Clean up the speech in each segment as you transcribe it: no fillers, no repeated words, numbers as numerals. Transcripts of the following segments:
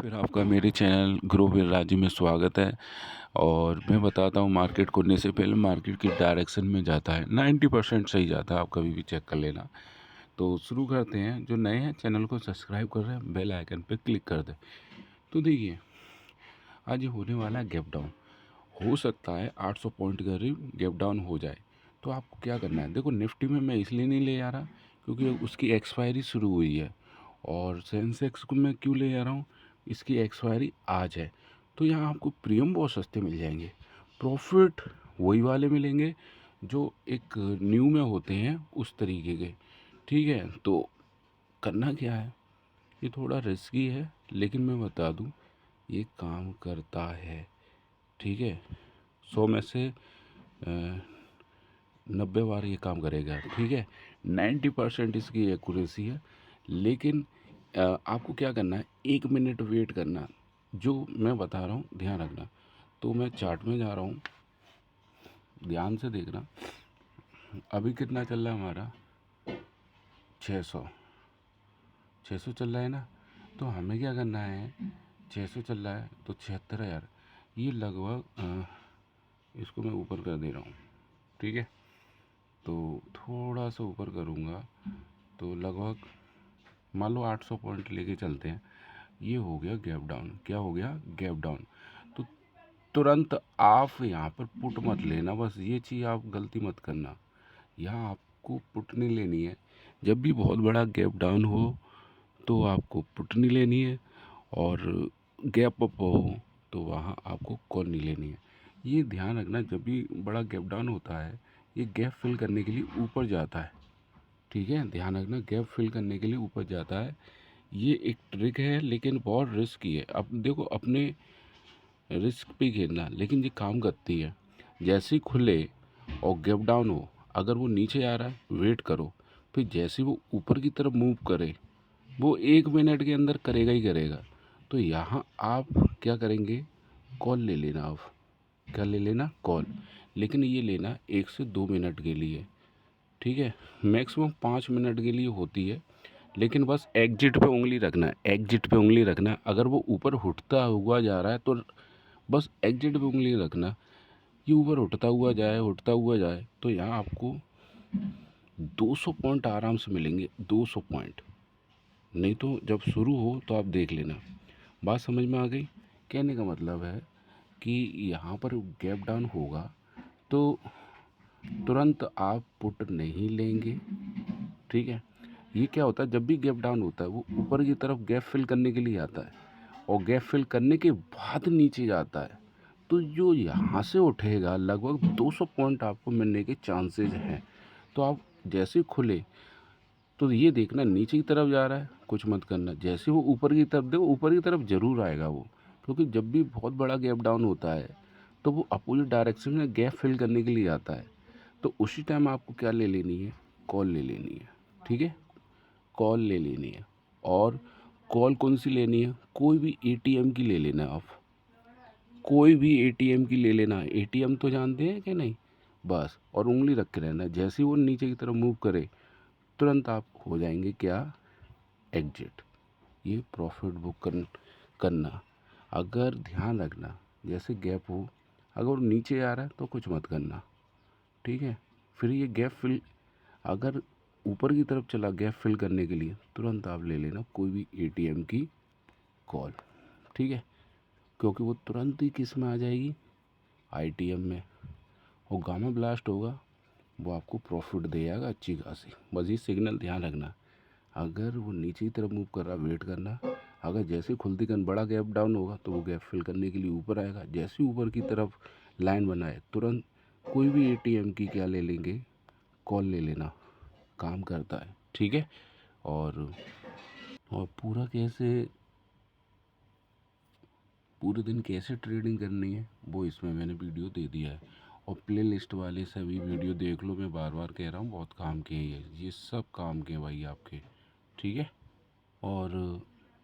फिर आपका मेरे चैनल ग्रो विद राजू में स्वागत है। और मैं बताता हूँ, मार्केट खुलने से पहले मार्केट की डायरेक्शन में जाता है 90% सही जाता है, आप कभी भी चेक कर लेना। तो शुरू करते हैं। जो नए हैं चैनल को सब्सक्राइब कर रहे हैं, बेल आइकन पे क्लिक कर दें। तो देखिए, आज ये होने वाला है गैप डाउन। हो सकता है 800 पॉइंट के करीब गैप डाउन हो जाए। तो आपको क्या करना है, देखो निफ्टी में मैं इसलिए नहीं ले आ रहा क्योंकि उसकी एक्सपायरी शुरू हुई है। और सेंसेक्स को मैं क्यों ले आ रहा हूँ, इसकी एक्सपायरी आज है। तो यहाँ आपको प्रीमियम बहुत सस्ते मिल जाएंगे, प्रॉफिट वही वाले मिलेंगे जो एक न्यू में होते हैं उस तरीके के। ठीक है, तो करना क्या है, ये थोड़ा रिस्की है लेकिन मैं बता दूँ ये काम करता है। ठीक है, 100 में से 90 बार ये काम करेगा। ठीक है, 90% इसकी एक्यूरेसी है। लेकिन आपको क्या करना है, 1 मिनट वेट करना। जो मैं बता रहा हूँ ध्यान रखना। तो मैं चार्ट में जा रहा हूँ, ध्यान से देखना। अभी कितना चल रहा है हमारा, 600 600 चल रहा है ना। तो हमें क्या करना है, 600 चल रहा है तो 76,000, ये लगभग इसको मैं ऊपर कर दे रहा हूँ। ठीक है, तो थोड़ा सा ऊपर करूँगा तो लगभग मान लो 800 पॉइंट लेके चलते हैं। ये हो गया गैप डाउन। क्या हो गया, गैप डाउन। तो तुरंत आप यहाँ पर पुट मत लेना, बस ये चीज़ आप गलती मत करना। यहाँ आपको पुट नहीं लेनी है। जब भी बहुत बड़ा गैप डाउन हो तो आपको पुट नहीं लेनी है, और गैप अप हो तो वहाँ आपको कॉल नहीं लेनी है। ये ध्यान रखना, जब भी बड़ा गैप डाउन होता है ये गैप फिल करने के लिए ऊपर जाता है। ठीक है, ध्यान रखना, गैप फिल करने के लिए ऊपर जाता है। ये एक ट्रिक है लेकिन बहुत रिस्की है। अब देखो, अपने रिस्क पे खेलना, लेकिन ये काम करती है। जैसे ही खुले और गैप डाउन हो, अगर वो नीचे आ रहा है वेट करो, फिर जैसे वो ऊपर की तरफ मूव करे, वो 1 मिनट के अंदर करेगा ही करेगा। तो यहाँ आप क्या करेंगे, कॉल ले लेना। आप क्या ले लेना, कॉल। लेकिन ये लेना 1 से 2 मिनट के लिए। ठीक है, मैक्सिमम 5 मिनट के लिए होती है। लेकिन बस एग्जिट पे उंगली रखना है, एग्जिट पे उंगली रखना है। अगर वो ऊपर उठता हुआ जा रहा है तो बस एग्जिट पे उंगली रखना। ये ऊपर उठता हुआ जाए, उठता हुआ जाए, तो यहाँ आपको 200 पॉइंट आराम से मिलेंगे, 200 पॉइंट। नहीं तो जब शुरू हो तो आप देख लेना। बात समझ में आ गई। कहने का मतलब है कि यहाँ पर गैप डाउन होगा तो तुरंत आप पुट नहीं लेंगे। ठीक है, ये क्या होता है, जब भी गैप डाउन होता है वो ऊपर की तरफ गैप फिल करने के लिए आता है, और गैप फिल करने के बाद नीचे जाता है। तो जो यहाँ से उठेगा लगभग 200 पॉइंट आपको मिलने के चांसेस हैं। तो आप जैसे खुले तो ये देखना नीचे की तरफ जा रहा है, कुछ मत करना। जैसे वो ऊपर की तरफ, देखो ऊपर की तरफ ज़रूर आएगा वो, क्योंकि जब भी बहुत बड़ा गैप डाउन होता है तो वो अपोजिट डायरेक्शन में गैप फिल करने के लिए आता है। तो उसी टाइम आपको क्या ले लेनी है, कॉल ले लेनी है। ठीक है, कॉल ले लेनी है। और कॉल कौन सी लेनी है, कोई भी एटीएम की ले लेना आप, कोई भी एटीएम की ले लेना। एटीएम तो जानते हैं कि नहीं, बस। और उंगली रख के रहना, जैसे ही वो नीचे की तरफ मूव करे तुरंत आप हो जाएंगे क्या, एग्जिट। ये प्रॉफिट बुक करना। अगर ध्यान रखना, जैसे गैप हो, अगर वो नीचे आ रहा है तो कुछ मत करना। ठीक है, फिर ये गैप फिल, अगर ऊपर की तरफ चला गैप फिल करने के लिए, तुरंत आप ले लेना कोई भी एटीएम की कॉल। ठीक है, क्योंकि वो तुरंत ही किस में आ जाएगी, आईटीएम में। और गामा ब्लास्ट होगा, वो आपको प्रॉफिट दे जाएगा अच्छी खासी। बस ये सिग्नल ध्यान रखना। अगर वो नीचे की तरफ मूव कर रहा, वेट करना। अगर जैसे खुलती कन बड़ा गैप डाउन होगा तो वो गैप फिल करने के लिए ऊपर आएगा। जैसे ऊपर की तरफ लाइन बनाए तुरंत कोई भी एटीएम की क्या ले लेंगे, कॉल ले लेना, काम करता है। ठीक है, और पूरा कैसे, पूरे दिन कैसे ट्रेडिंग करनी है वो इसमें मैंने वीडियो दे दिया है। और प्ले लिस्ट वाले सभी वीडियो देख लो, मैं बार बार कह रहा हूँ, बहुत काम के हैं ये सब काम के भाई आपके। ठीक है, और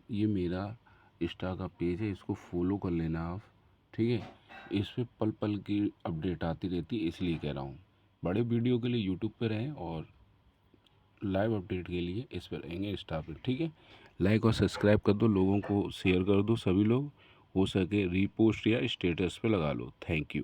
ये मेरा इंस्टा का पेज है, इसको फॉलो कर लेना आप। ठीक है, इस पर पल पल की अपडेट आती रहती है, इसलिए कह रहा हूँ। बड़े वीडियो के लिए यूट्यूब पे रहें और लाइव अपडेट के लिए इस पर रहेंगे इंस्टा पे। ठीक है, लाइक और सब्सक्राइब कर दो, लोगों को शेयर कर दो, सभी लोग हो सके रीपोस्ट या स्टेटस पे लगा लो। Thank you.